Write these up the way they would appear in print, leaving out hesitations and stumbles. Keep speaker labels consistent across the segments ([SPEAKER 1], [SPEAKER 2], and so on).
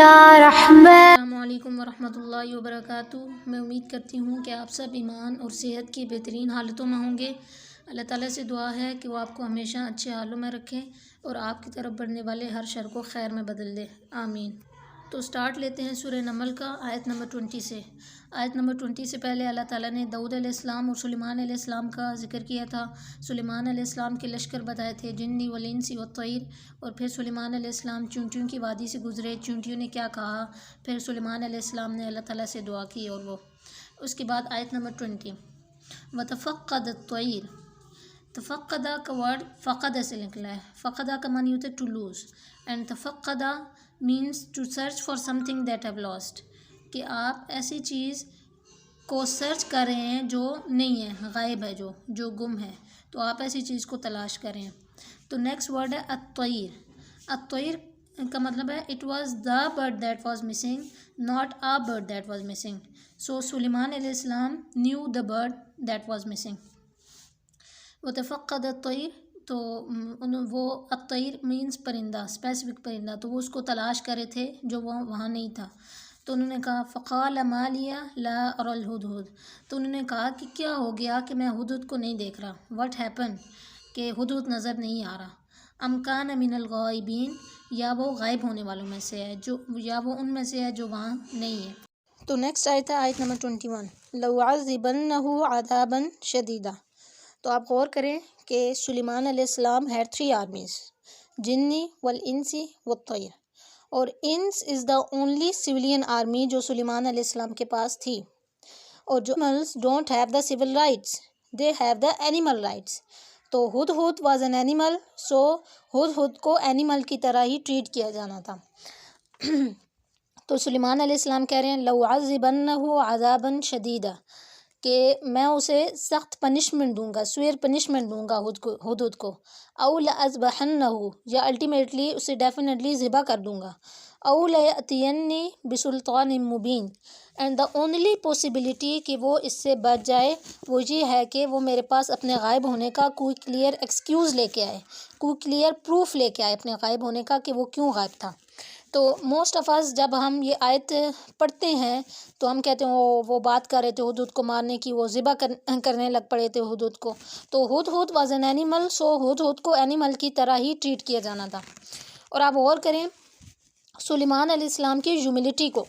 [SPEAKER 1] السلام علیکم ورحمۃ اللہ وبرکاتہ۔ میں امید کرتی ہوں کہ آپ سب ایمان اور صحت کی بہترین حالتوں میں ہوں گے۔ اللہ تعالیٰ سے دعا ہے کہ وہ آپ کو ہمیشہ اچھے حالوں میں رکھیں اور آپ کی طرف بڑھنے والے ہر شر کو خیر میں بدل دے، آمین۔ تو سٹارٹ لیتے ہیں سورہ نمل کا آیت نمبر 20 سے۔ آیت نمبر 20 سے پہلے اللہ تعالیٰ نے داؤد علیہ السلام اور سلیمان علیہ السلام کا ذکر کیا تھا۔ سلیمان علیہ السلام کے لشکر بتائے تھے، جنی والانس والطیر، اور پھر سلیمان علیہ السلام چونٹیوں کی وادی سے گزرے۔ چونٹیوں نے کیا کہا؟ پھر سلیمان علیہ السلام نے اللہ تعالیٰ سے دعا کی، اور وہ اس کے بعد آیت نمبر 20 وَتَفَقَّدَ الطَّيْرَ۔ تفقدہ کا ورڈ فقدہ سے نکلا ہے۔ فقدہ کا معنی ہوتا ہے ٹو لوز، اینڈ تفقدہ means to search for something that have lost, کہ آپ ایسی چیز کو سرچ کر رہے ہیں جو نہیں ہے، غائب ہے، جو گم ہے، تو آپ ایسی چیز کو تلاش کریں۔ تو نیکسٹ ورڈ ہے الطیر۔ الطیر کا مطلب ہے it was the bird that was missing, not a bird that was missing. So Sulaiman علیہ السلام knew the bird that was missing. وَتَفَقَّدَ الطَّيْرَ، تو وہ الطیر مینس پرندہ، اسپیسیفک پرندہ، تو وہ اس کو تلاش کر رہے تھے جو وہ وہاں نہیں تھا۔ تو انہوں نے کہا فَقَالَ مَا لِيَ لَا أَرَى الْهُدْهُدْ، تو انہوں نے کہا کہ کیا ہو گیا کہ میں ہدہد کو نہیں دیکھ رہا، واٹ ہیپن، کہ ہدہد نظر نہیں آ رہا۔ أَمْ كَانَ مِنَ الْغَائِبِينَ، یا وہ غائب ہونے والوں میں سے ہے، یا وہ ان میں سے ہے جو وہاں نہیں ہے۔ تو نیکسٹ آیت ہے آیت نمبر 21 لَوْعَذِّبَنَّهُ عَذَابًا شَدِيدًا۔ تو آپ غور کریں کہ سلیمان علیہ السلام had 3 armies، جنی والانسی والطیر، اور انس از دا اونلی civilian army جو سلیمان علیہ السلام کے پاس تھی، اور جو animals don't have the civil rights، they have the animal rights۔ تو ہدہد was an animal، so ہدہد کو animal کی طرح ہی ٹریٹ کیا جانا تھا۔ تو سلیمان علیہ السلام کہہ رہے ہیں لَوْعَذِّبَنَّهُ عَذَابًا شَدِيدًا، کہ میں اسے سخت پنشمنٹ دوں گا، سوئر پنشمنٹ دوں گا ہدہد کو، او لَأَذْبَحَنَّهُ، یا الٹیمیٹلی اسے ڈیفینیٹلی ذبح کر دوں گا، او لَيَأْتِيَنِّي بِسُلْطَانٍ مُبِينٍ، اینڈ دا اونلی پاسبلٹی کہ وہ اس سے بچ جائے وہ یہ ہے کہ وہ میرے پاس اپنے غائب ہونے کا کوئی کلیئر ایکسکیوز لے کے آئے، کوئی کلیئر پروف لے کے آئے اپنے غائب ہونے کا کہ وہ کیوں غائب تھا۔ تو موسٹ آف اس جب ہم یہ آیت پڑھتے ہیں تو ہم کہتے ہیں وہ بات کر رہے تھے ہدہد کو مارنے کی، وہ ذبح کرنے لگ پڑے تھے ہدہد کو، تو ہدہد واز این اینیمل، سو ہدہد کو اینیمل کی طرح ہی ٹریٹ کیا جانا تھا۔ اور آپ غور کریں سلیمان علیہ السلام کی ہیوملٹی کو،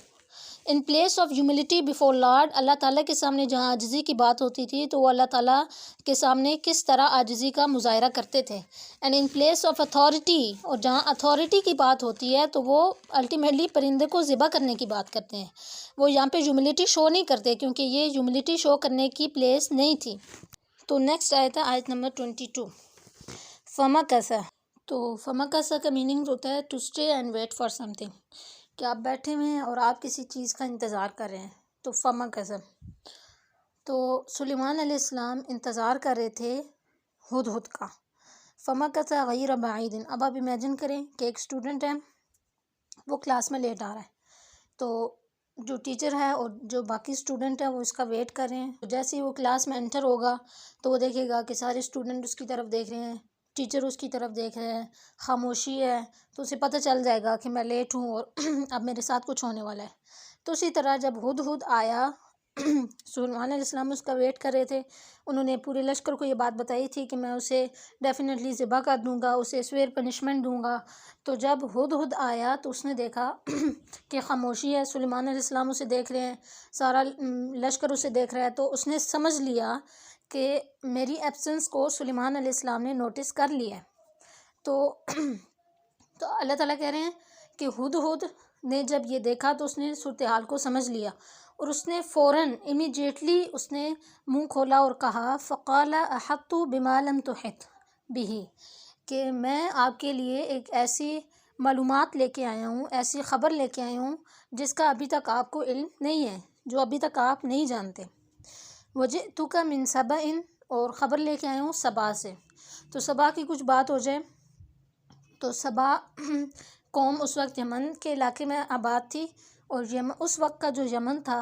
[SPEAKER 1] in place of humility before lord, Allah تعالیٰ کے سامنے جہاں عاجزی کی بات ہوتی تھی تو وہ اللہ تعالیٰ کے سامنے کس طرح عاجزی کا مظاہرہ کرتے تھے، and in place of authority, اور جہاں اتھارٹی کی بات ہوتی ہے تو وہ الٹیمیٹلی پرندے کو ذبح کرنے کی بات کرتے ہیں، وہ یہاں پہ ہیوملٹی شو نہیں کرتے کیونکہ یہ ہیوملٹی شو کرنے کی پلیس نہیں تھی۔ تو نیکسٹ آیت ہے آیت نمبر 22 فَمَكَثَ۔ تو فَمَكَثَ کا میننگ ہوتا ہے to stay and wait for something, کہ آپ بیٹھے ہوئے ہیں اور آپ کسی چیز کا انتظار کر رہے ہیں، تو فَمَكَثَ۔ تو سلیمان علیہ السلام انتظار کر رہے تھے ہدہد کا، فَمَكَثَ غَيْرَ بَعِيدٍ۔ اب آپ امیجن کریں کہ ایک اسٹوڈنٹ ہے، وہ کلاس میں لیٹ آ رہا ہے، تو جو ٹیچر ہے اور جو باقی اسٹوڈنٹ ہے وہ اس کا ویٹ کر رہے ہیں، جیسے ہی وہ کلاس میں انٹر ہوگا تو وہ دیکھے گا کہ سارے اسٹوڈنٹ اس کی طرف دیکھ رہے ہیں، ٹیچر اس کی طرف دیکھ رہے ہیں، خاموشی ہے، تو اسے پتہ چل جائے گا کہ میں لیٹ ہوں اور اب میرے ساتھ کچھ ہونے والا ہے۔ تو اسی طرح جب ہدہد آیا سلیمان علیہ السلام اس کا ویٹ کر رہے تھے، انہوں نے پورے لشکر کو یہ بات بتائی تھی کہ میں اسے ڈیفینیٹلی ذبح کر دوں گا، اسے سوئر پنشمنٹ دوں گا۔ تو جب ہدہد آیا تو اس نے دیکھا کہ خاموشی ہے، سلیمان علیہ السلام اسے دیکھ رہے ہیں، سارا لشکر اسے دیکھ رہا ہے، تو اس نے سمجھ لیا کہ میری ایبسنس کو سلیمان علیہ السلام نے نوٹس کر لیا ہے۔ تو اللہ تعالیٰ کہہ رہے ہیں کہ ہدہد نے جب یہ دیکھا تو اس نے صورتحال کو سمجھ لیا، اور اس نے فوراً امیڈیٹلی اس نے منہ کھولا اور کہا فَقَالَ أَحَطْتُ بِمَا لَمْ تُحِطْ بِهِ، کہ میں آپ کے لیے ایک ایسی معلومات لے کے آیا ہوں، ایسی خبر لے کے آیا ہوں جس کا ابھی تک آپ کو علم نہیں ہے، جو ابھی تک آپ نہیں جانتے۔ وَجِئْتُكَ مِنْ سَبَإٍ، اور خبر لے کے آیا ہوں سبا سے۔ تو سبا کی کچھ بات ہو جائے تو سبا قوم اس وقت یمن کے علاقے میں آباد تھی، اور اس وقت کا جو یمن تھا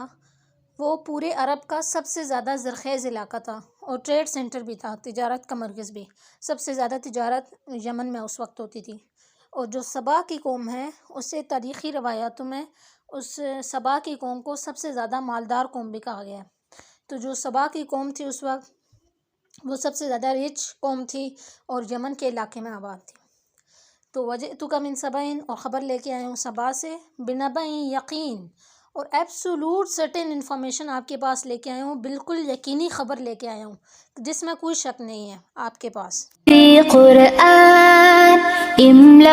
[SPEAKER 1] وہ پورے عرب کا سب سے زیادہ زرخیز علاقہ تھا، اور ٹریڈ سینٹر بھی تھا، تجارت کا مرکز بھی، سب سے زیادہ تجارت یمن میں اس وقت ہوتی تھی۔ اور جو سبا کی قوم ہے اسے تاریخی روایاتوں میں اس سبا کی قوم کو سب سے زیادہ مالدار قوم بھی کہا گیا ہے۔ تو جو سبا کی قوم تھی اس وقت وہ سب سے زیادہ ریچ قوم تھی اور یمن کے علاقے میں آباد تھی۔ تو وجئتک من سبعین، اور خبر لے کے آیا ہوں سبا سے، بنبأ یقین، اور ایبسولوٹ سرٹن انفارمیشن آپ کے پاس لے کے آیا ہوں، بالکل یقینی خبر لے کے آیا ہوں جس میں کوئی شک نہیں ہے آپ کے پاس۔